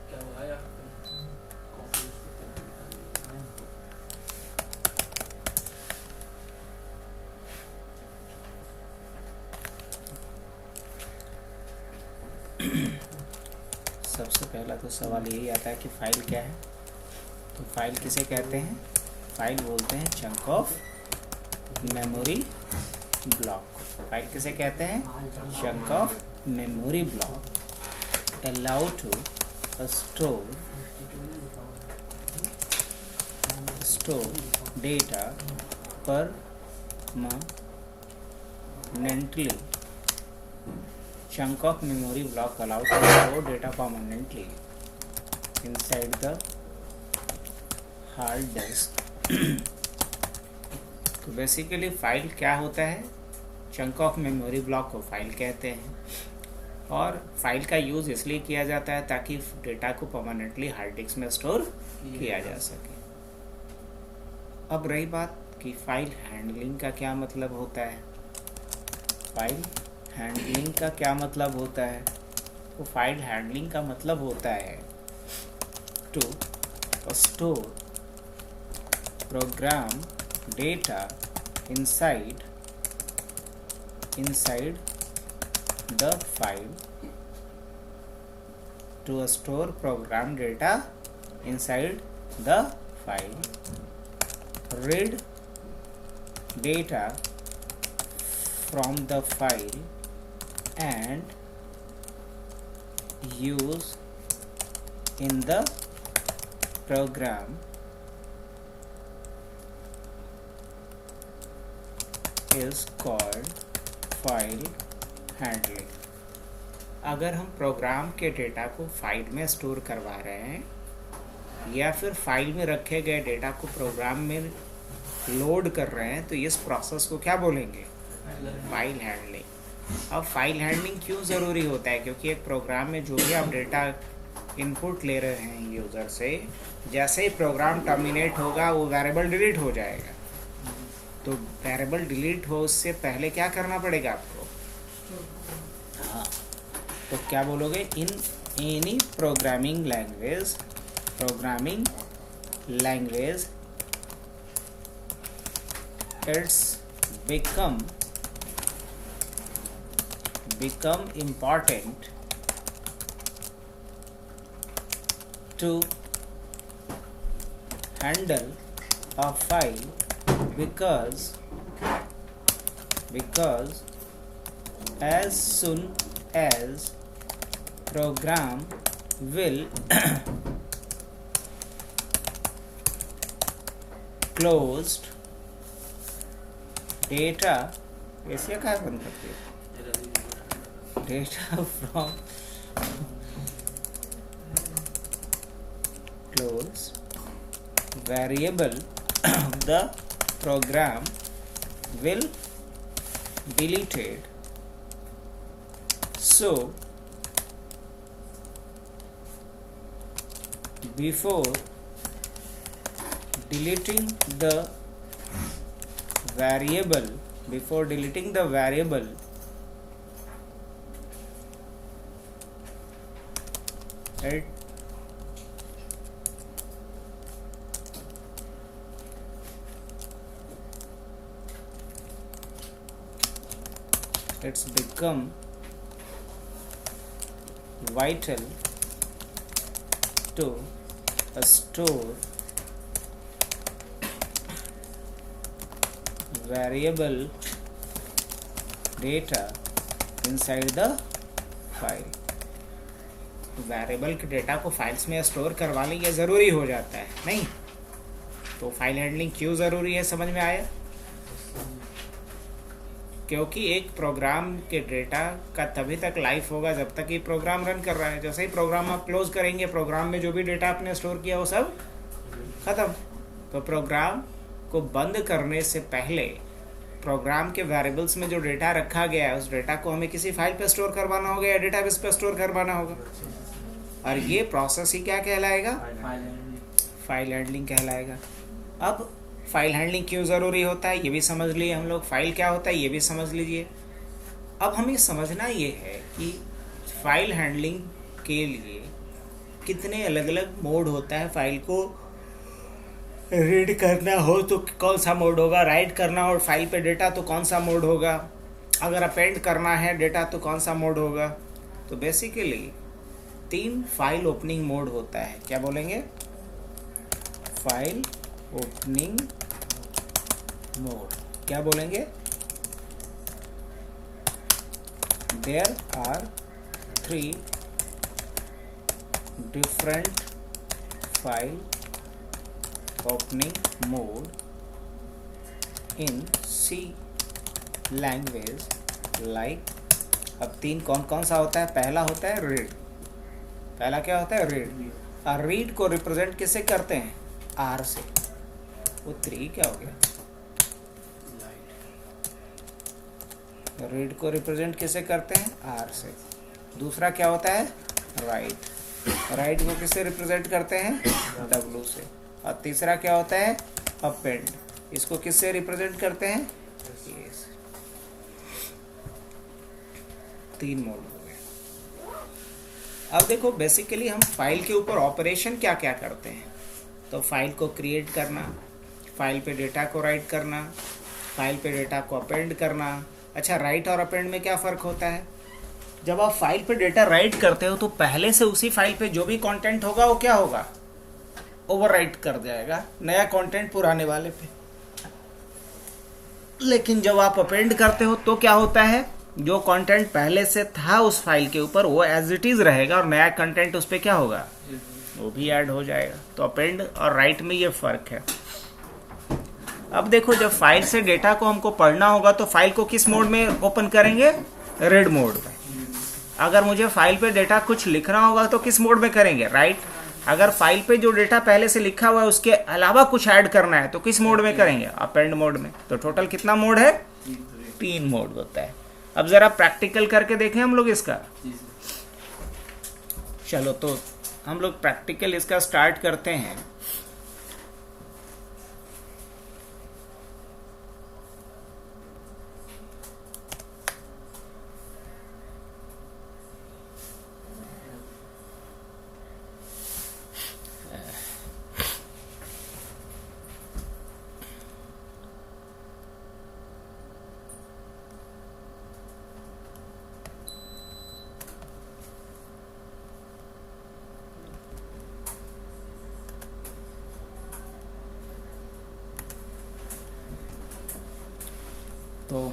क्या हुआ यार? सबसे पहला तो सवाल यही आता है कि फाइल क्या है। तो फाइल किसे कहते हैं? फाइल बोलते हैं chunk of memory block. File किसे कहते हैं? Chunk of memory block. Allow to store data permanently. Chunk of memory block allowed to store data permanently inside the hard disk. तो बेसिकली फाइल क्या होता है? चंक ऑफ मेमोरी ब्लॉक को file कहते हैं, और फाइल का यूज़ इसलिए किया जाता है ताकि डेटा को परमानेंटली हार्ड डिस्क में स्टोर किया जा सके। अब रही बात कि फाइल हैंडलिंग का क्या मतलब होता है। फाइल हैंडलिंग का क्या मतलब होता है? तो फाइल हैंडलिंग का मतलब होता है to store program data inside the file, to store program data inside the file, read data from the file and use in the program is called file handling. अगर हम प्रोग्राम के data को file में store करवा रहे हैं या फिर फाइल में रखे गए डेटा को प्रोग्राम में लोड कर रहे हैं तो इस प्रोसेस को क्या बोलेंगे? File handling. अब फाइल हैंडलिंग क्यों ज़रूरी होता है? क्योंकि एक प्रोग्राम में जो भी आप डेटा इनपुट ले रहे हैं यूज़र से, जैसे ही प्रोग्राम टर्मिनेट होगा वो वेरिएबल डिलीट हो जाएगा। तो वेरिएबल डिलीट हो उससे पहले क्या करना पड़ेगा आपको? हाँ, तो क्या बोलोगे? In any programming language it's become important to handle a file because as soon as program will closed data ऐसे क्या बंद करती है? Data from closed variable the program will deleted. So before deleting the variable it's become vital to store variable data inside the file. Variable के data को files में store करवा लें, ये ज़रूरी हो जाता है नहीं? तो फाइल हैंडलिंग क्यों ज़रूरी है, समझ में आया? क्योंकि एक प्रोग्राम के डेटा का तभी तक लाइफ होगा जब तक ये प्रोग्राम रन कर रहा है। जैसे ही प्रोग्राम आप क्लोज करेंगे, प्रोग्राम में जो भी डेटा आपने स्टोर किया वो सब ख़त्म। तो प्रोग्राम को बंद करने से पहले प्रोग्राम के वेरिएबल्स में जो डेटा रखा गया है उस डेटा को हमें किसी फाइल पे स्टोर करवाना होगा या डेटाबेस पे स्टोर करवाना होगा, और ये प्रोसेस ही क्या कहलाएगा? फाइल हैंडलिंग कहलाएगा। अब फाइल हैंडलिंग क्यों ज़रूरी होता है ये भी समझ लिए हम लोग, फाइल क्या होता है ये भी समझ लीजिए। अब हमें समझना ये है कि फाइल हैंडलिंग के लिए कितने अलग अलग मोड होता है। फाइल को रीड करना हो तो कौन सा मोड होगा, राइट करना हो फाइल पे डेटा तो कौन सा मोड होगा, अगर अपेंड करना है डेटा तो कौन सा मोड होगा। तो बेसिकली 3 फाइल ओपनिंग मोड होता है। क्या बोलेंगे? File opening mode. क्या बोलेंगे? There are 3 different file opening mode in C language like। अब 3 कौन कौन सा होता है? पहला होता है रीड। पहला क्या होता है? रीड। और रीड को रिप्रेजेंट किससे करते हैं? R से। वो 3 क्या हो गया? रीड को रिप्रेजेंट किसे करते हैं? R से। दूसरा क्या होता है? राइट। राइट को किससे रिप्रेजेंट करते हैं? W से। और तीसरा क्या होता है? अपेंड। इसको किससे रिप्रेजेंट करते हैं? A से। 3 मोड हो गए। अब देखो बेसिकली हम फाइल के ऊपर ऑपरेशन क्या क्या करते हैं। तो फाइल को क्रिएट करना, फाइल पे डेटा को राइट करना, फाइल पे डेटा को अपेंड करना। अच्छा, राइट और अपेंड में क्या फ़र्क होता है? जब आप फाइल पे डेटा राइट करते हो तो पहले से उसी फाइल पे जो भी कंटेंट होगा वो क्या होगा? ओवरराइट कर जाएगा, नया कंटेंट पुराने वाले पे। लेकिन जब आप अपेंड करते हो तो क्या होता है? जो कंटेंट पहले से था उस फाइल के ऊपर वो एज इट इज़ रहेगा और नया कंटेंट उस पर क्या होगा? वो भी ऐड हो जाएगा। तो अपेंड और राइट में ये फ़र्क है। अब देखो, जब फाइल से डेटा को हमको पढ़ना होगा तो फाइल को किस मोड में ओपन करेंगे? रीड मोड में। अगर मुझे फाइल पे डेटा कुछ लिखना होगा तो किस मोड में करेंगे? राइट। अगर फाइल पे जो डेटा पहले से लिखा हुआ है उसके अलावा कुछ ऐड करना है तो किस मोड में करेंगे? अपेंड मोड में। तो टोटल कितना मोड है? 3 मोड होता है। अब जरा प्रैक्टिकल करके देखें हम लोग इसका। चलो तो हम लोग प्रैक्टिकल इसका स्टार्ट करते हैं। तो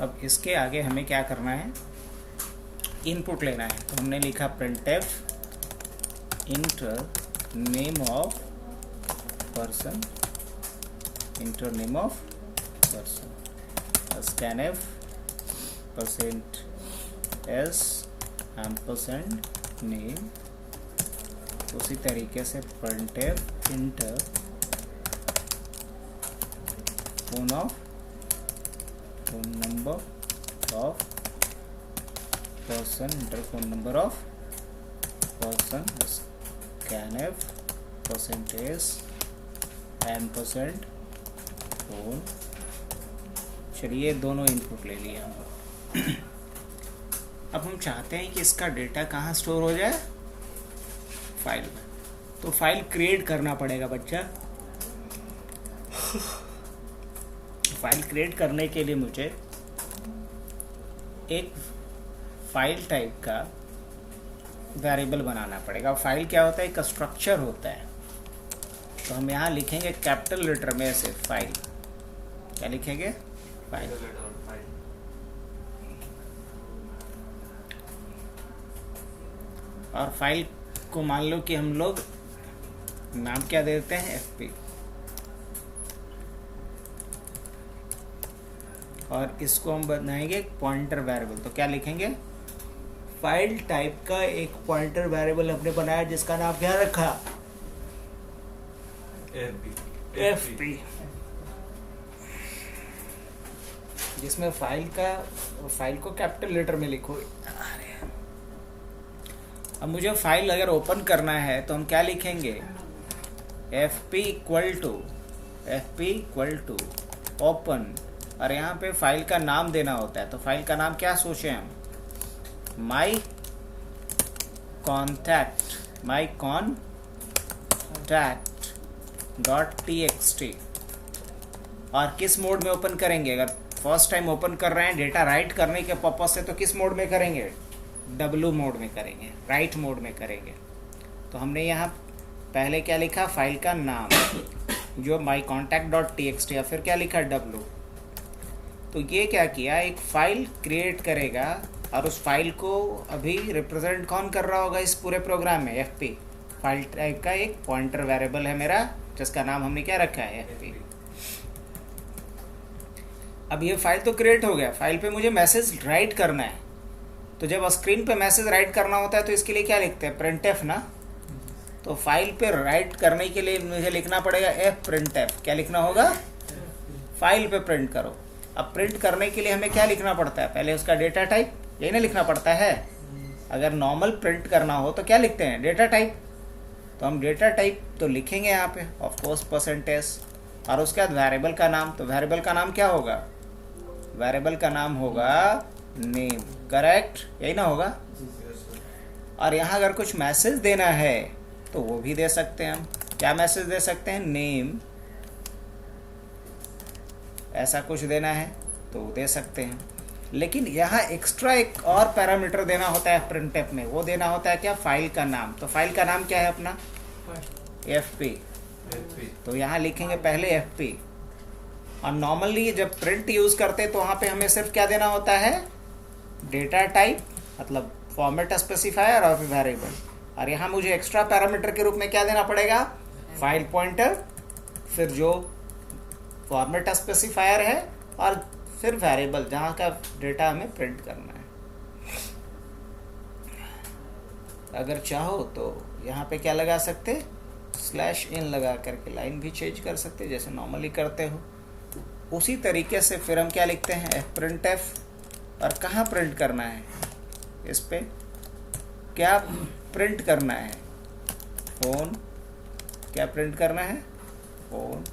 अब इसके आगे हमें क्या करना है? इनपुट लेना है। तो हमने लिखा printf inter name of person, inter name of person, scanf %s ampersand name. उसी तरीके से printf inter phone number of person, inter phone number of person, scanf %s ampersand phone. चलिए दोनों इनपुट ले लिए हम लोग। अब हम चाहते हैं कि इसका डेटा कहाँ स्टोर हो जाए? फाइल में। तो फाइल क्रिएट करना पड़ेगा बच्चा। फाइल क्रिएट करने के लिए मुझे एक फाइल टाइप का वेरिएबल बनाना पड़ेगा। फाइल क्या होता है? एक स्ट्रक्चर होता है। तो हम यहाँ लिखेंगे कैपिटल लेटर में ऐसे फाइल। क्या लिखेंगे? फाइल। और फाइल को मान लो कि हम लोग नाम क्या देते हैं? fp। और इसको हम बनाएंगे एक पॉइंटर वेरिएबल। तो क्या लिखेंगे? फाइल टाइप का एक पॉइंटर वेरिएबल हमने बनाया जिसका नाम क्या रखा? fp। जिसमें फाइल को कैपिटल लेटर में लिखो। अब मुझे फाइल अगर ओपन करना है तो हम क्या लिखेंगे? fp equal to open. और यहाँ पे फाइल का नाम देना होता है। तो फाइल का नाम क्या सोचे हम? माई कॉन्टैक्ट डॉट txt। और किस मोड में ओपन करेंगे? अगर फर्स्ट टाइम ओपन कर रहे हैं डेटा राइट करने के पर्पज से तो किस मोड में करेंगे? W मोड में करेंगे, राइट मोड में करेंगे। तो हमने यहाँ पहले क्या लिखा? फाइल का नाम जो माई कॉन्टैक्ट डॉट txt, या फिर क्या लिखा? W। तो ये क्या किया, एक फाइल क्रिएट करेगा और उस फाइल को अभी रिप्रेजेंट कौन कर रहा होगा इस पूरे प्रोग्राम में? fp। फाइल टाइप का एक पॉइंटर वेरिएबल है मेरा, जिसका नाम हमने क्या रखा है? fp। अब ये फाइल तो क्रिएट हो गया, फाइल पे मुझे मैसेज राइट करना है। तो जब स्क्रीन पे मैसेज राइट करना होता है तो इसके लिए क्या लिखते हैं? printf ना। तो फाइल पे राइट करने के लिए मुझे लिखना पड़ेगा printf। क्या लिखना होगा? फाइल पे प्रिंट करो। अब प्रिंट करने के लिए हमें क्या लिखना पड़ता है? पहले उसका डेटा टाइप, यही ना लिखना पड़ता है। अगर नॉर्मल प्रिंट करना हो तो क्या लिखते हैं? Data type. तो हम डेटा टाइप तो लिखेंगे यहाँ पे ऑफ कोर्स %, और उसके बाद वेरिएबल का नाम। तो वेरिएबल का नाम क्या होगा? वेरिएबल का नाम होगा नेम, करेक्ट? यही ना होगा। और यहाँ अगर कुछ मैसेज देना है तो वो भी दे सकते हैं हम। क्या मैसेज दे सकते हैं? नेम, ऐसा कुछ देना है तो दे सकते हैं। लेकिन यहाँ एक्स्ट्रा एक और पैरामीटर देना होता है printf में, वो देना होता है क्या? फाइल का नाम। तो फाइल का नाम क्या है अपना? fp। तो यहाँ लिखेंगे पहले fp। और नॉर्मली जब प्रिंट यूज करते हैं तो वहाँ पे हमें सिर्फ क्या देना होता है? डेटा टाइप, मतलब फॉर्मेट स्पेसिफायर और वेरिएबल। और यहाँ मुझे एक्स्ट्रा पैरामीटर के रूप में क्या देना पड़ेगा? फाइल पॉइंटर, फिर जो फॉर्मेट स्पेसिफायर है, और फिर वेरिएबल जहाँ का डेटा हमें प्रिंट करना है। अगर चाहो तो यहाँ पे क्या लगा सकते? /n लगा करके लाइन भी चेंज कर सकते जैसे नॉर्मली करते हो। उसी तरीके से फिर हम क्या लिखते हैं? printf। और कहाँ प्रिंट करना है? इस पे क्या प्रिंट करना है? फोन। क्या प्रिंट करना है? फोन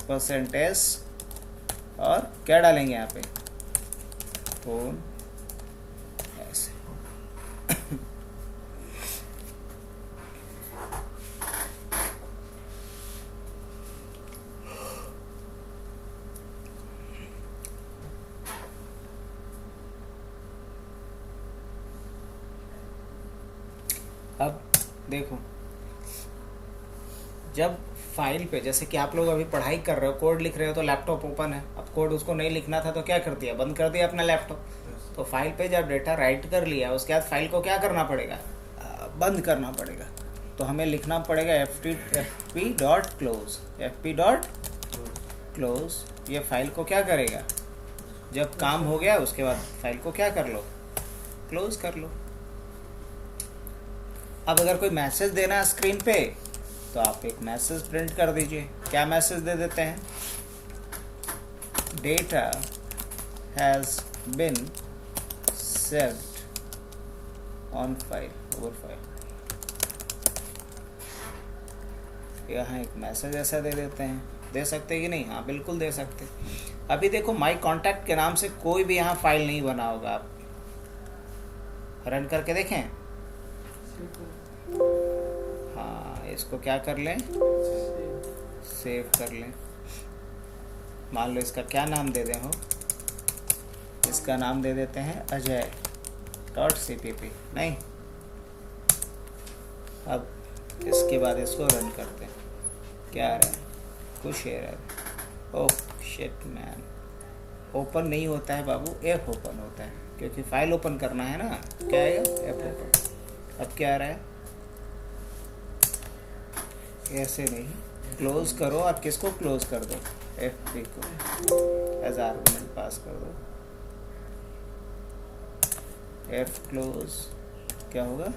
%, और क्या डालेंगे यहाँ पे? फोन, ऐसे। अब देखो, जब फाइल पे, जैसे कि आप लोग अभी पढ़ाई कर रहे हो, कोड लिख रहे हो, तो लैपटॉप ओपन है। अब कोड उसको नहीं लिखना था तो क्या कर दिया? बंद कर दिया अपना लैपटॉप। तो फाइल पे जब डेटा राइट कर लिया उसके बाद फाइल को क्या करना पड़ेगा? बंद करना पड़ेगा। तो हमें लिखना पड़ेगा fp डॉट क्लोज। ये फाइल को क्या करेगा? जब काम हो गया उसके बाद फाइल को क्या कर लो? क्लोज कर लो। अब अगर कोई मैसेज देना है स्क्रीन पे तो आप एक मैसेज प्रिंट कर दीजिए। क्या मैसेज दे देते हैं? Data has been saved on file, over file. यहाँ एक मैसेज ऐसा दे देते हैं। दे सकते कि नहीं? हाँ बिल्कुल दे सकते। अभी देखो माई कॉन्टैक्ट के नाम से कोई भी यहाँ फाइल नहीं बना होगा। आप रन करके देखें। हाँ, इसको क्या कर लें? सेव कर लें। मान लो इसका क्या नाम दे दें? हो, इसका नाम दे देते हैं ajay.cpp। नहीं, अब इसके बाद इसको रन करते हैं। क्या आ रहा है? कुछ error. Oh shit man, open नहीं होता है बाबू, एफ ओपन होता है, क्योंकि फाइल ओपन करना है ना। क्या आएगा? F open. अब क्या आ रहा है? ऐसे नहीं, क्लोज करो। और किसको क्लोज कर दो? fp को एज आर्गुमेंट पास कर दो। f क्लोज क्या होगा? f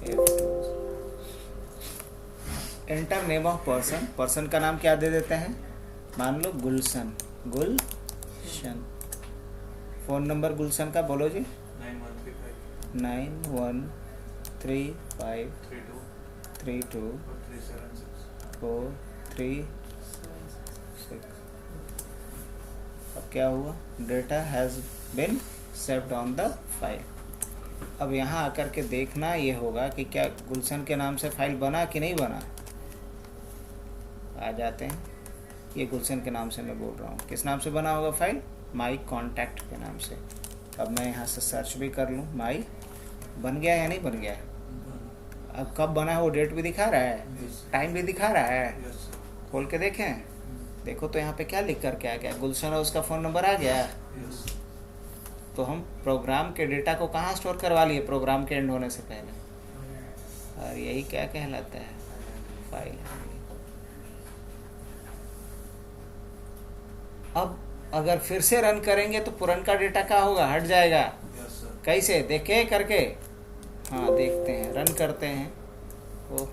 close. Enter name of person. Person का नाम क्या दे देते हैं? मान लो गुलशन। फोन नंबर गुलशन का बोलो जी। 913532324376। अब क्या हुआ? Data has been saved on the file. अब यहाँ आकर के देखना ये होगा कि क्या गुलशन के नाम से फाइल बना कि नहीं बना। आ जाते हैं, ये गुलशन के नाम से मैं बोल रहा हूँ, किस नाम से बना होगा फाइल, माई कॉन्टैक्ट के नाम से। अब मैं यहाँ से सर्च भी कर लूँ, माई बन गया या नहीं बन गया। अब कब बना है वो डेट भी दिखा रहा है, टाइम भी दिखा रहा है। खोल के देखें, देखो तो यहाँ पे क्या लिख कर के आ गया, गुलशन और उसका फ़ोन नंबर आ गया। तो हम प्रोग्राम के डेटा को कहाँ स्टोर करवा लिए, प्रोग्राम के एंड होने से पहले। और यही क्या कहलाता है, फाइल। अब अगर फिर से रन करेंगे तो पुराना डेटा क्या होगा, हट जाएगा। कैसे देखे करके, हाँ देखते हैं, रन करते हैं। ओह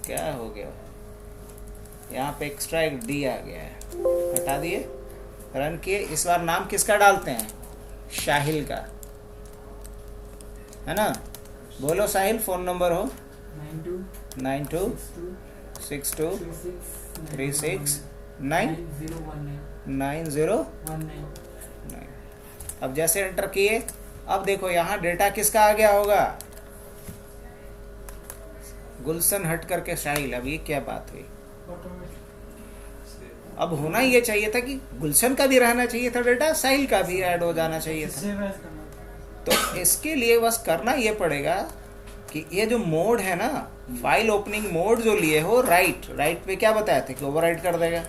क्या हो गया, यहाँ पे एक्स्ट्रा एक डी आ गया है, हटा दिए, रन किए। इस बार नाम किसका डालते हैं, साहिल का, है ना। बोलो साहिल, फोन नंबर हो 926236399019। अब जैसे एंटर किए, अब देखो यहाँ डेटा किसका आ गया होगा, गुलशन हट करके साहिल। अब ये क्या बात हुई, अब होना ये चाहिए था कि गुलशन का भी रहना चाहिए था डेटा, साहिल का भी ऐड हो जाना चाहिए था। तो इसके लिए बस करना ये पड़ेगा कि ये जो मोड है ना, फाइल ओपनिंग मोड जो लिए हो, राइट पे क्या बताया था कि ओवरराइट कर देगा।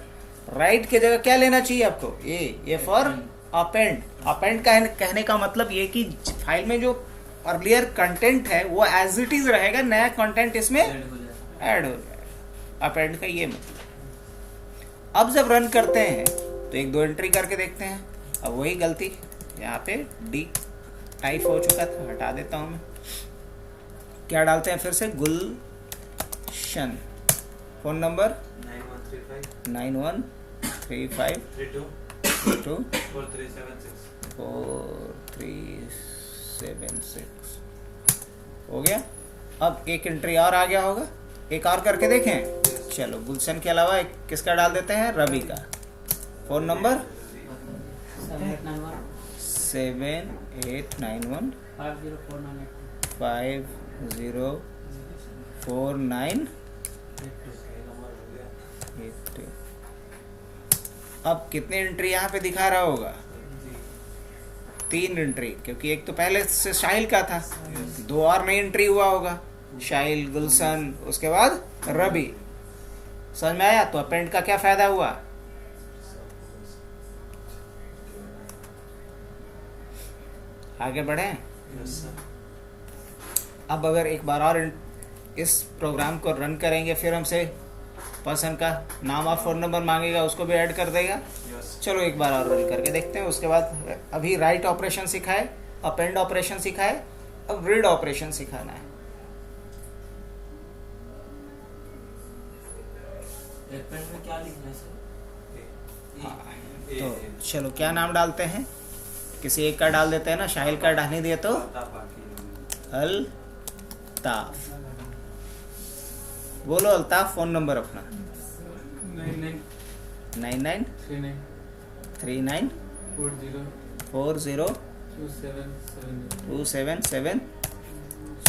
राइट के जगह क्या लेना चाहिए आपको, ये फॉर अपेंड। अपेंड का कहने का मतलब ये कि फाइल में जो अर्लियर कंटेंट है वो एज इट इज रहेगा, नया कंटेंट इसमें ऐड हो जाएगा। अपेंड का ये मतलब। अब जब रन करते हैं तो एक दो एंट्री करके देखते हैं। अब वही गलती यहाँ पे डी टाइप हो चुका था, हटा देता हूँ मैं। क्या डालते हैं फिर से, गुलशन, फोन नंबर 9135324376 हो गया। अब एक एंट्री और आ गया होगा, एक और करके देखें। चलो गुलशन के अलावा एक किसका डाल देते हैं, रवि का, फोन नंबर 7891504982। अब कितने एंट्री यहाँ पे दिखा रहा होगा, 3 एंट्री, क्योंकि एक तो पहले से साहिल का था, 2 और नई एंट्री हुआ होगा, साहिल, गुलशन, उसके बाद रवि। समझ में आया। तो अपेंड का क्या फायदा हुआ, आगे बढ़े। अब अगर एक बार और इस प्रोग्राम को रन करेंगे, फिर हमसे पर्सन का नाम और फोन नंबर मांगेगा, उसको भी ऐड कर देगा। चलो एक बार और रन करके देखते हैं। उसके बाद अभी राइट ऑपरेशन सिखाए, अपेंड ऑपरेशन सिखाए, अब रीड ऑपरेशन सिखाना है। में क्या लिखना है सर? तो चलो क्या नाम डालते हैं, किसी एक का डाल देते हैं ना, साहिल का डालने दिए तो अल्ताफ। बोलो अल्ताफ, फोन नंबर अपना 993939402777।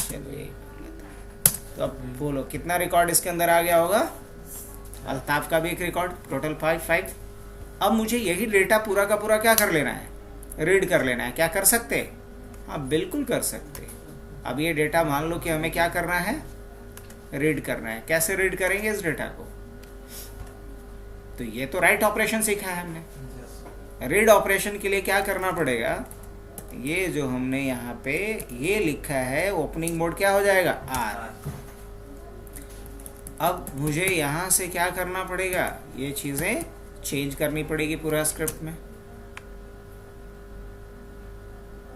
चलिए, तो अब बोलो कितना रिकॉर्ड इसके अंदर आ गया होगा, अल्ताफ का भी एक रिकॉर्ड, टोटल 5। अब मुझे यही डेटा पूरा का पूरा क्या कर लेना है, रीड कर लेना है। क्या कर सकते, हाँ बिल्कुल कर सकते। अब ये डेटा मान लो कि हमें क्या करना है, रीड करना है। कैसे रीड करेंगे इस डेटा को, तो ये तो राइट ऑपरेशन सीखा है हमने। रीड ऑपरेशन के लिए क्या करना पड़ेगा, ये जो हमने यहाँ पे ये लिखा है ओपनिंग मोड क्या हो जाएगा, आर। अब मुझे यहाँ से क्या करना पड़ेगा, ये चीजें चेंज करनी पड़ेगी पूरा स्क्रिप्ट में।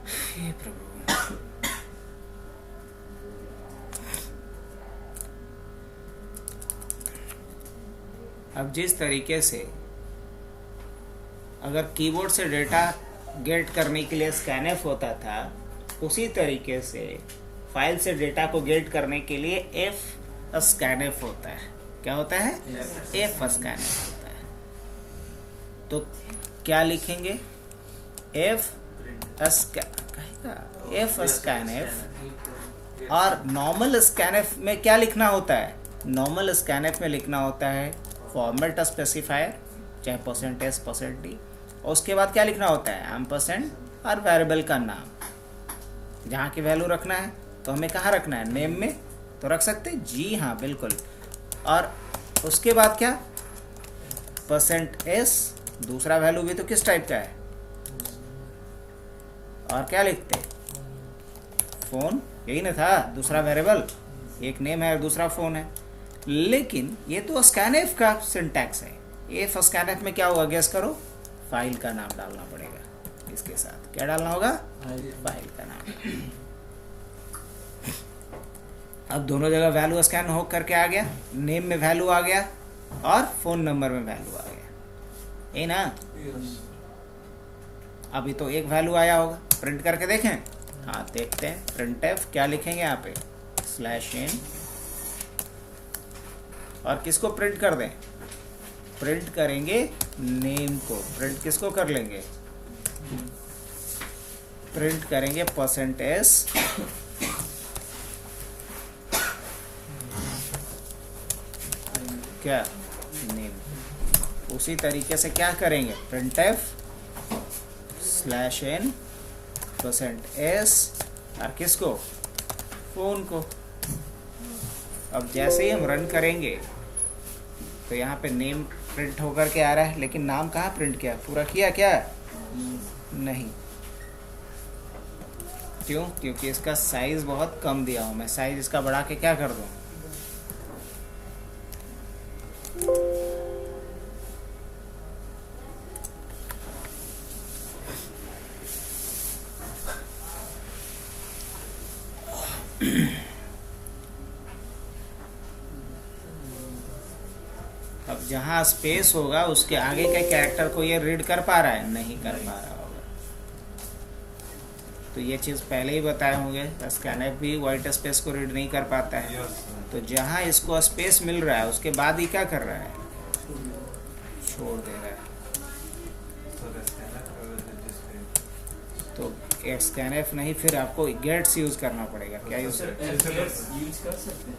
हे प्रभु, अब जिस तरीके से अगर कीबोर्ड से डेटा गेट करने के लिए स्कैनएफ होता था, उसी तरीके से फाइल से डेटा को गेट करने के लिए एफ स्कैनएफ होता है। क्या होता है, एफ स्कैनएफ होता है। तो क्या लिखेंगे, एफ एफ स्कैनएफ और नॉर्मल स्कैनएफ में क्या लिखना होता है? नॉर्मल स्कैनएफ में लिखना होता है फॉर्मेट स्पेसिफायर, चाहे %s %d, और उसके बाद क्या लिखना होता है? एम्परसेंड और वेरिएबल का नाम। जहाँ की वैल्यू रखना है तो हमें कहाँ रखना है? नेम में तो रख सकते हैं, जी हाँ बिल्कुल। और उसके बाद क्या? %s, दूसरा वैल्यू भी तो किस टाइप का है? और क्या लिखते? फ़ोन, यही ना था दूसरा वेरिएबल, एक नेम है और दूसरा फ़ोन है। लेकिन ये तो स्कैनएफ का सिंटैक्स है। एफ स्कैनएफ में क्या होगा? गेस करो। फाइल का नाम डालना पड़ेगा इसके साथ। क्या डालना होगा? फाइल का नाम। अब दोनों जगह वैल्यू स्कैन हो करके आ गया, नेम में वैल्यू आ गया और फ़ोन नंबर में वैल्यू आ गया, यही ना? अभी तो एक वैल्यू आया होगा, प्रिंट करके देखें। हाँ देखते हैं। printf क्या लिखेंगे यहाँ पे? /n, और किसको प्रिंट कर दें? प्रिंट करेंगे नेम को। प्रिंट किसको कर लेंगे? प्रिंट करेंगे %s क्या? नेम। उसी तरीके से क्या करेंगे? printf /n %s और किसको? फ़ोन को। अब जैसे ही हम रन करेंगे तो यहाँ पे नेम प्रिंट होकर के आ रहा है, लेकिन नाम कहाँ प्रिंट किया? पूरा किया क्या? नहीं। क्यों? क्योंकि इसका साइज़ बहुत कम दिया हूँ मैं। साइज़ इसका बढ़ा के क्या कर दूँ? अब जहाँ स्पेस होगा उसके आगे के कैरेक्टर को ये रीड कर पा रहा है? नहीं कर पा रहा होगा। तो ये चीज़ पहले ही बताए होंगे, स्कैनएफ भी वाइट स्पेस को रीड नहीं कर पाता है। तो जहाँ इसको स्पेस मिल रहा है उसके बाद ही क्या कर रहा है? छोड़ दे रहा है। तो स्कैनएफ नहीं, फिर आपको गेट्स यूज़ करना पड़ेगा। क्या यूज़? यूज कर सकते हैं।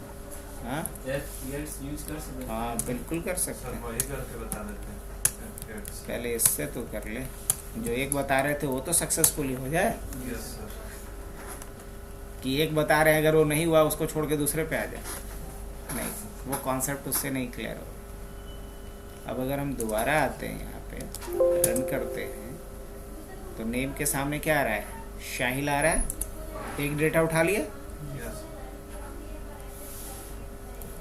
हाँ यूज कर सकते हैं। हाँ बिल्कुल कर सकते हैं। वही करके बता देते हैं। पहले इससे तो कर ले, जो एक बता रहे थे वो तो सक्सेसफुली हो जाए। Yes sir. कि एक बता रहे हैं, अगर वो नहीं हुआ उसको छोड़ के दूसरे पे आ जाए, नहीं, वो कॉन्सेप्ट उससे नहीं क्लियर हो। अब अगर हम दोबारा आते हैं यहाँ पे, रन करते हैं, तो नेम के सामने क्या आ रहा है? शाहिल आ रहा है। एक डेटा उठा लिया। यस।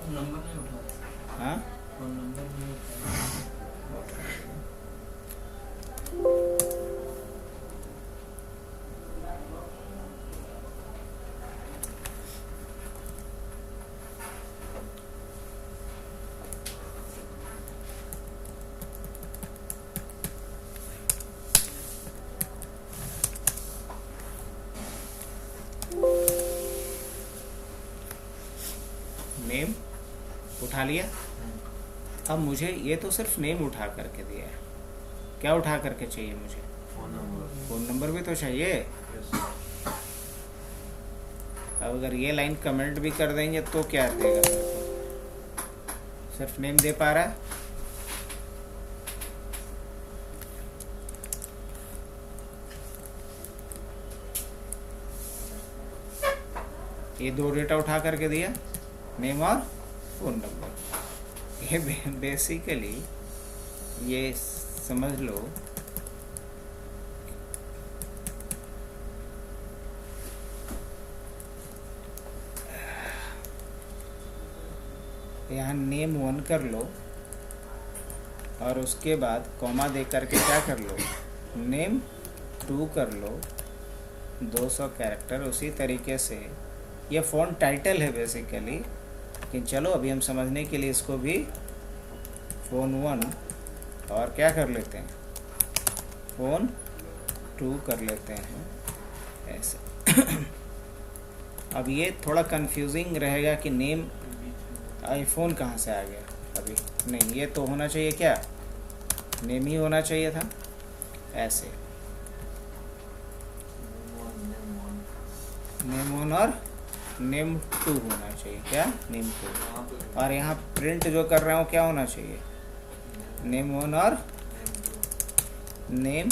नंबर नहीं उठा। हाँ नंबर नहीं उठा। नेम उठा लिया। अब मुझे ये तो सिर्फ नेम उठा करके दिया है, क्या उठा करके चाहिए मुझे? Phone number. फ़ोन नंबर भी तो चाहिए। यस। अब अगर ये लाइन कमेंट भी कर देंगे तो क्या देगा? सिर्फ नेम दे पा रहा है। ये दो डेटा उठा करके दिया, नेम और फ़ोन नंबर। ये बेसिकली ये समझ लो यहाँ नेम 1 कर लो और उसके बाद कॉमा दे करके क्या कर लो? नेम 2 कर लो, 200 कैरेक्टर। उसी तरीके से ये फ़ॉन्ट टाइटल है बेसिकली, लेकिन चलो अभी हम समझने के लिए इसको भी फ़ोन 1 और क्या कर लेते हैं? फ़ोन 2 कर लेते हैं ऐसे। अब ये थोड़ा कंफ्यूजिंग रहेगा कि नेम आईफोन कहाँ से आ गया? अभी नहीं, ये तो होना चाहिए क्या? नेम ही होना चाहिए था ऐसे। नेम 1 और नेम 2 होना चाहिए। क्या? नेम 2। वहाँ तो और यहाँ प्रिंट जो कर रहा हूँ क्या होना चाहिए? नेम 1 और नेम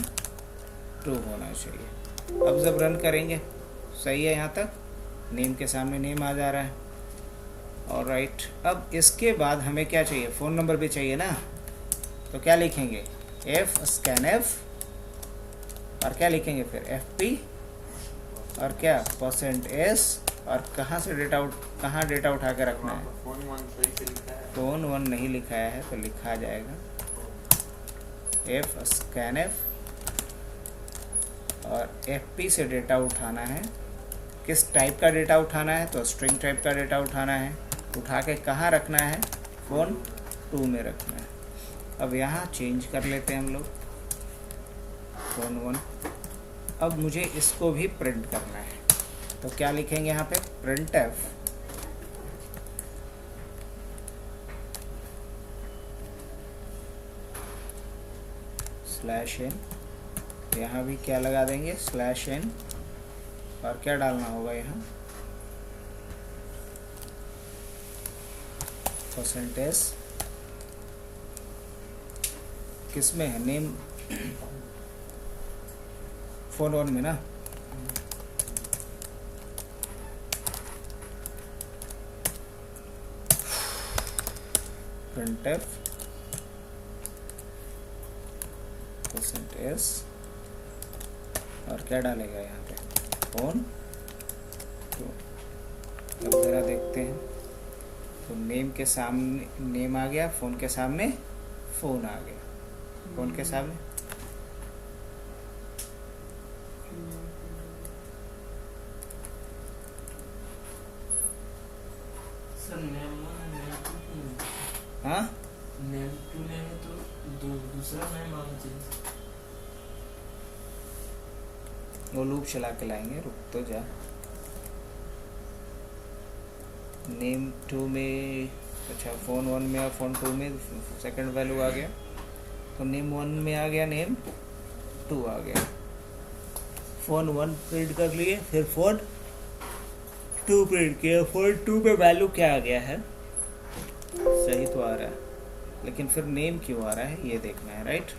2 होना चाहिए। अब जब रन करेंगे सही है, यहाँ तक नेम के सामने नेम आ जा रहा है। और राइट, अब इसके बाद हमें क्या चाहिए? फ़ोन नंबर भी चाहिए ना, तो क्या लिखेंगे? एफ स्कैन एफ, और क्या लिखेंगे फिर? एफ पी, और क्या? %s, और कहाँ से डेटा कहाँ डेटा उठा के रखना है? फोन वन सही से लिखा है। फ़ोन 1 नहीं लिखाया है तो लिखा जाएगा एफ स्कैन एफ, और एफ पी से डेटा उठाना है। किस टाइप का डेटा उठाना है? तो स्ट्रिंग टाइप का डेटा उठाना है। उठा के कहाँ रखना है? फ़ोन 2 में रखना है। अब यहाँ चेंज कर लेते हैं हम लोग फ़ोन 1। अब मुझे इसको भी प्रिंट करना है, तो क्या लिखेंगे यहाँ पे? प्रिंट एफ /n, यहाँ भी क्या लगा देंगे? /n, और क्या डालना होगा यहाँ? %s। किस में है? नेम फ़ोन 1 में ना। printf %s, और क्या डालेगा यहाँ पे? फ़ोन 2। अब ज़रा देखते हैं, तो नेम के सामने नेम आ गया, फ़ोन के सामने फ़ोन आ गया। फ़ोन के सामने सर नेम 1 नेम 2, हाँ, नेम 2 लेंगे तो दूसरा नेम आना चाहिए। वो लूप चला के लाएंगे, रुक तो जा। नेम 2 में, अच्छा फ़ोन 1 में और फ़ोन 2 में सेकंड वैल्यू आ गया, तो नेम 1 में आ गया, नेम 2 आ गया। फ़ोन 1 प्रिंट कर लिए, फिर फ़ोन 2 प्रिंट किया। फ़ोन 2 में वैल्यू क्या आ गया है? सही तो आ रहा है, लेकिन फिर नेम क्यों आ रहा है ये देखना है, राइट?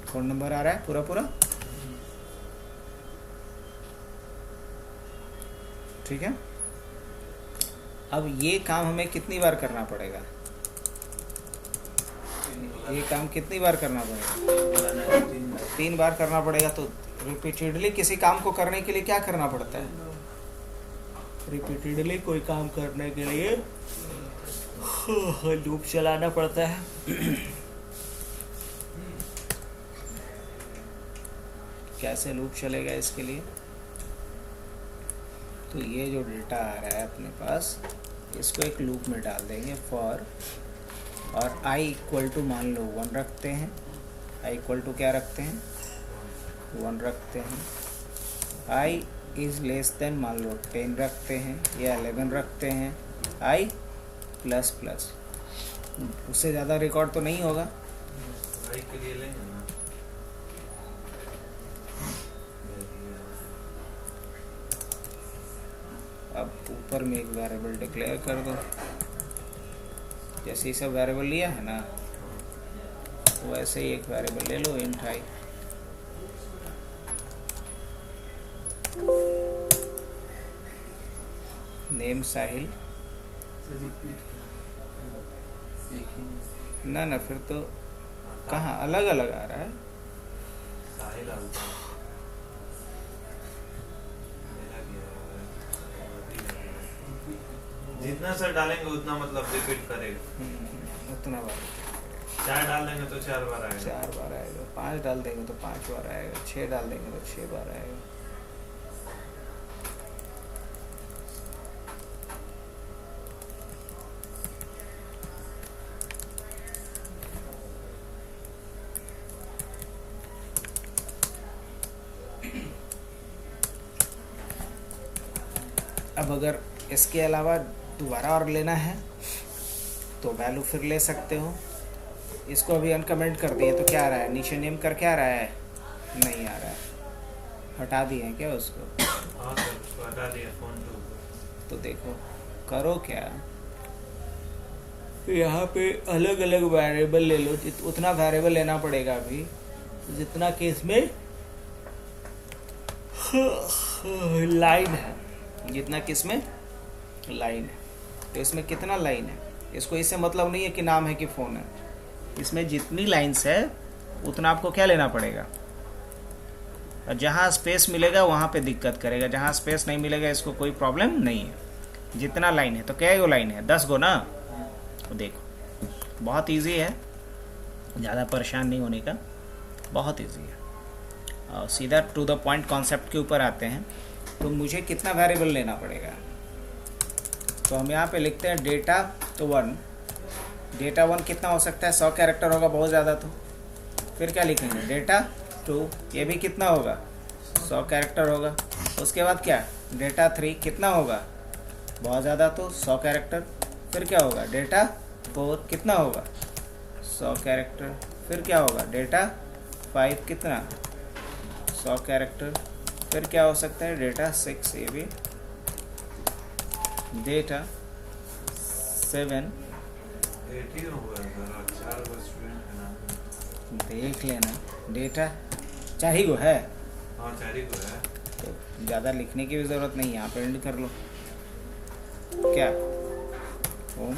फ़ोन नंबर आ रहा है पूरा पूरा, ठीक है। अब ये काम हमें कितनी बार करना पड़ेगा? ये काम कितनी बार करना पड़ेगा? 3 बार करना पड़ेगा। तो रिपीटेडली किसी काम को करने के लिए क्या करना पड़ता है? रिपीटेडली कोई काम करने के लिए लूप चलाना पड़ता है। कैसे लूप चलेगा इसके लिए? तो ये जो डेटा आ रहा है अपने पास, इसको एक लूप में डाल देंगे फॉर, और i इक्वल टू मान लो 1 रखते हैं। i इक्वल टू क्या रखते हैं? 1 रखते हैं। i इज़ लेस देन मान लो 10 रखते हैं, या 11 रखते हैं। i प्लस प्लस, उससे ज़्यादा रिकॉर्ड तो नहीं होगा। भाई के लिए लेंगे ना। अब ऊपर में एक वेरिएबल डिक्लेयर कर दो। जैसे ही सब वेरिएबल लिया है ना, वैसे ही एक वेरिएबल ले लो, इंट i। नेम साहिल, ना फिर तो कहाँ अलग अलग आ रहा है। साहिल डालता हूँ। मेरा भी है। जितना सर डालेंगे उतना मतलब रिपीट करेगा। उतना बार 4 डाल देंगे तो 4 बार आएगा। 4 बार आएगा, 5 डाल देंगे तो 5 बार आएगा, 6 डाल देंगे तो 6 बार आएगा। अब अगर इसके अलावा दोबारा और लेना है तो वैल्यू फिर ले सकते हो। इसको अभी अनकमेंट कर दिए तो क्या आ रहा है, नीचे नेम कर क्या आ रहा है, नहीं आ रहा है, हटा दिए हैं क्या उसको? हाँ सर, उसको हटा दिया फोन तो देखो करो क्या, यहाँ पे अलग अलग वेरिएबल ले लो, उतना वेरिएबल लेना पड़ेगा अभी जितना केस में लाइन है, जितना केस में लाइन है। तो इसमें कितना लाइन है, इसको इससे मतलब नहीं है कि नाम है कि फ़ोन है, इसमें जितनी लाइन्स है उतना आपको क्या लेना पड़ेगा। और जहाँ स्पेस मिलेगा वहाँ पे दिक्कत करेगा, जहाँ स्पेस नहीं मिलेगा इसको कोई प्रॉब्लम नहीं है। जितना लाइन है तो क्या गो लाइन है, 10 गो ना। तो देखो बहुत इजी है, ज़्यादा परेशान नहीं होने का, बहुत इजी है। और सीधा टू द पॉइंट कॉन्सेप्ट के ऊपर आते हैं। तो मुझे कितना वेरिएबल लेना पड़ेगा, तो हम यहाँ पे लिखते हैं डेटा तो 1। डेटा 1 कितना हो सकता है, 100 कैरेक्टर होगा बहुत ज़्यादा। तो फिर क्या लिखेंगे, डेटा 2, ये भी कितना होगा, 100 कैरेक्टर होगा। उसके बाद क्या, डेटा 3 कितना होगा, बहुत ज़्यादा तो 100 कैरेक्टर। फिर क्या होगा, डेटा 4 कितना होगा, 100 कैरेक्टर। फिर क्या होगा, डेटा 5 कितना, 100 कैरेक्टर। फिर क्या हो सकता है, डेटा 6, ये भी। डेटा 7 18 हुआ सर, और 4 गो स्टूडेंट है ना। देख लेना, डेटा 4 ही गो है हाँ 4 ही को है। तो ज़्यादा लिखने की भी ज़रूरत नहीं है, यहाँ पे एंड कर लो क्या होम।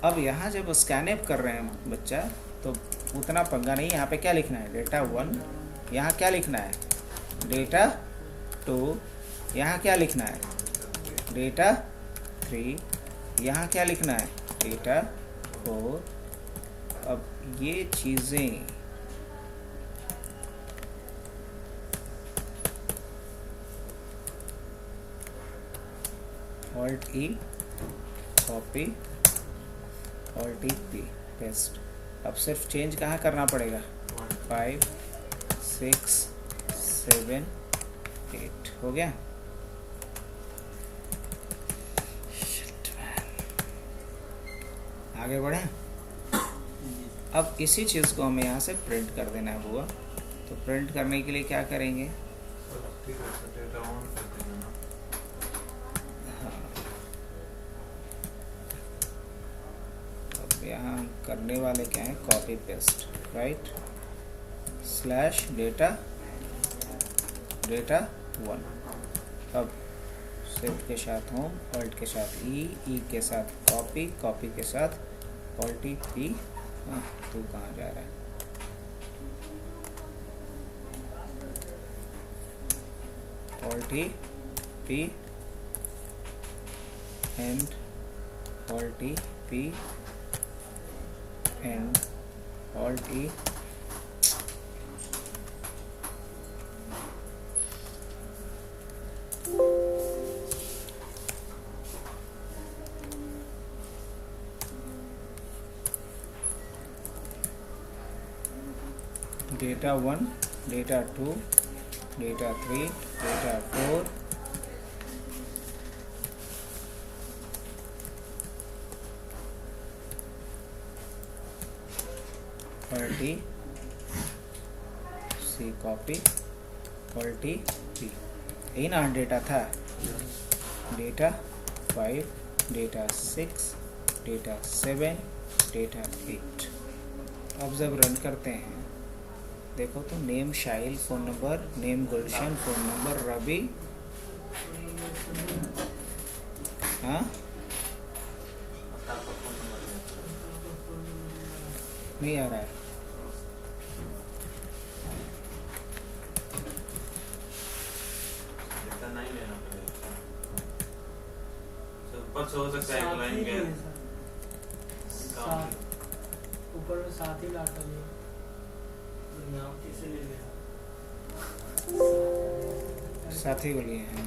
अब यहाँ जब स्कैनअप कर रहे हैं बच्चा तो उतना पंगा नहीं, यहाँ पे क्या लिखना है, डेटा 1। यहाँ क्या लिखना है, डेटा 2। यहाँ क्या लिखना है, डेटा 3। यहाँ क्या लिखना है, डेटा 4। अब ये चीज़ें Alt E copy, Alt E P paste. अब सिर्फ चेंज कहाँ करना पड़ेगा, 5 6 7 8 हो गया। आगे बढ़े। अब इसी चीज़ को हमें यहाँ से प्रिंट कर देना है बुआ। तो प्रिंट करने के लिए क्या करेंगे, ठीक है सर, डेटा ऑन कर देना ना। अब यहाँ करने वाले क्या है, copy paste, right, slash data 1। अब शिफ्ट के साथ होम, ऑल्ट के साथ ई के साथ कॉपी, कॉपी के साथ Alt P। हाँ तू कहाँ जा रहा है, Alt P and Alt P and Alt E data 1, data 2, data 3, data 4, Alt C copy, Alt P। यही ना डेटा था, डेटा 5, डेटा 6, डेटा 7, डेटा 8। अब जब रन करते हैं देखो तो नेम शाइल फ़ोन नंबर, नेम गुलशन फ़ोन नंबर, रवि, हाँ नहीं आ रहा है। डेटा नहीं लेना पड़ेगा सर, ऊपर से हो सकता है एक लाइन के ऊपर में 7 ही डाटा लिया, नाम किसे ले लिया, साथी को लिए हैं,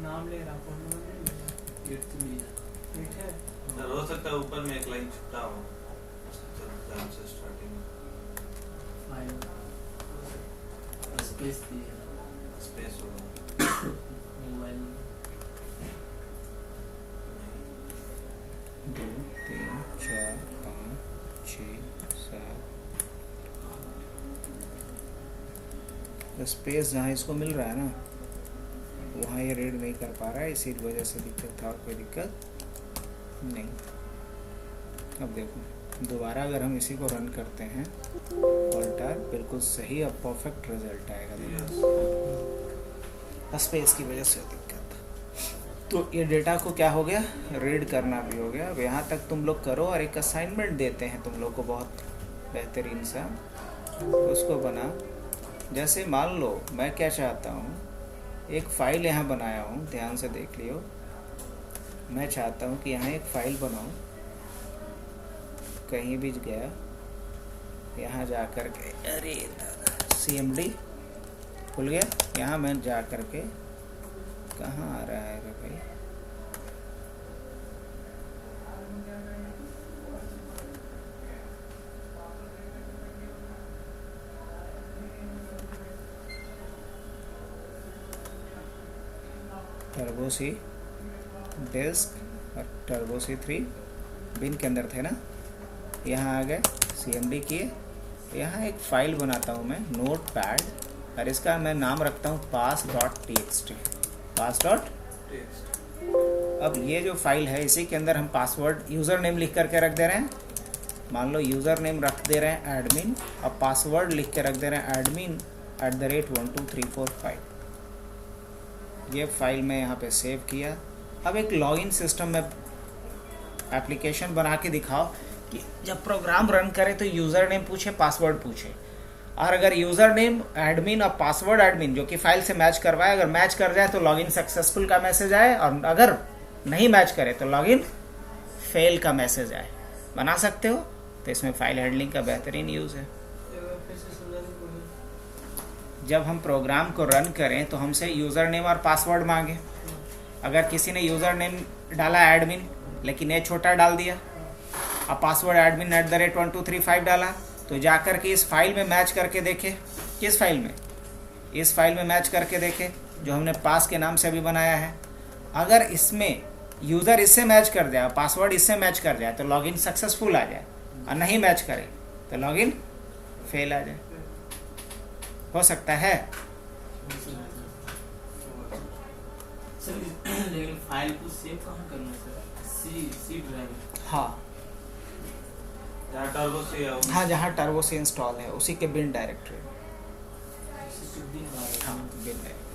नाम ले रहा, फोन नंबर नहीं लिया, एट लिया, ठीक है सर। हो सकता है ऊपर में एक लाइन छुट्टा हो से स्टार्टिंग में स्पेस दिया, स्पेस होगा। मोबाइल स्पेस जहाँ इसको मिल रहा है ना वहाँ ये रीड नहीं कर पा रहा है, इसी वजह से दिक्कत था, और कोई दिक्कत नहीं। अब देखो दोबारा अगर हम इसी को रन करते हैं ऑल्टर, बिल्कुल सही, अब परफेक्ट रिजल्ट आएगा। स्पेस की वजह से दिक्कत। तो ये डेटा को क्या हो गया, रीड करना भी हो गया। अब यहाँ तक तुम लोग करो, और एक असाइनमेंट देते हैं तुम लोग को बहुत बेहतरीन सा, उसको बना। जैसे मान लो मैं क्या चाहता हूँ, एक फ़ाइल यहाँ बनाया हूँ, ध्यान से देख लियो। मैं चाहता हूँ कि यहाँ एक फ़ाइल बनाऊँ, कहीं भी गया, यहाँ जा कर के, अरे CMD खुल गया, यहाँ मैं जा कर के, कहाँ आ रहा है रे भाई, टर्बो सी डिस्क और टर्बो C3 बिन के अंदर थे ना, यहाँ आ गए, CMD किए, यहाँ एक फ़ाइल बनाता हूँ मैं, नोट पैड, और इसका मैं नाम रखता हूँ pass.txt, pass.txt। अब ये जो फाइल है इसी के अंदर हम पासवर्ड यूज़र नेम लिख करके रख दे रहे हैं। मान लो यूज़र नेम रख दे रहे हैं एडमिन, और पासवर्ड लिख के रख दे रहे हैं admin@12345। ये फाइल मैं यहाँ पे सेव किया। अब एक लॉगिन सिस्टम में एप्लीकेशन बना के दिखाओ कि जब प्रोग्राम रन करे तो यूज़र नेम पूछे, पासवर्ड पूछे, और अगर यूज़र नेम एडमिन और पासवर्ड एडमिन जो कि फाइल से मैच करवाए, अगर मैच कर जाए तो लॉगिन सक्सेसफुल का मैसेज आए, और अगर नहीं मैच करे तो लॉगिन फेल का मैसेज आए। बना सकते हो, तो इसमें फाइल हैंडलिंग का बेहतरीन यूज़ है। जब हम प्रोग्राम को रन करें तो हमसे यूज़र नेम और पासवर्ड मांगे। अगर किसी ने यूज़र नेम डाला एडमिन, लेकिन ये छोटा डाल दिया, और पासवर्ड admin@12345 डाला, तो जाकर के इस फाइल में मैच करके देखे। किस फाइल में? इस फाइल में मैच करके देखे जो हमने पास के नाम से अभी बनाया है। अगर इसमें यूज़र इससे मैच कर जाए, पासवर्ड इससे मैच कर जाए, तो लॉगिन सक्सेसफुल आ जाए, और नहीं मैच करे तो लॉगिन फेल आ जाए। हो सकता है। सर लेकिन फाइल को सेव कहाँ करना है सर? C drive? हाँ, जहाँ टर्बो सी है, हाँ जहाँ टर्बो सी इंस्टॉल है उसी के बिन डायरेक्टरी। बिन हाँ, बिन डायरेक्टरी।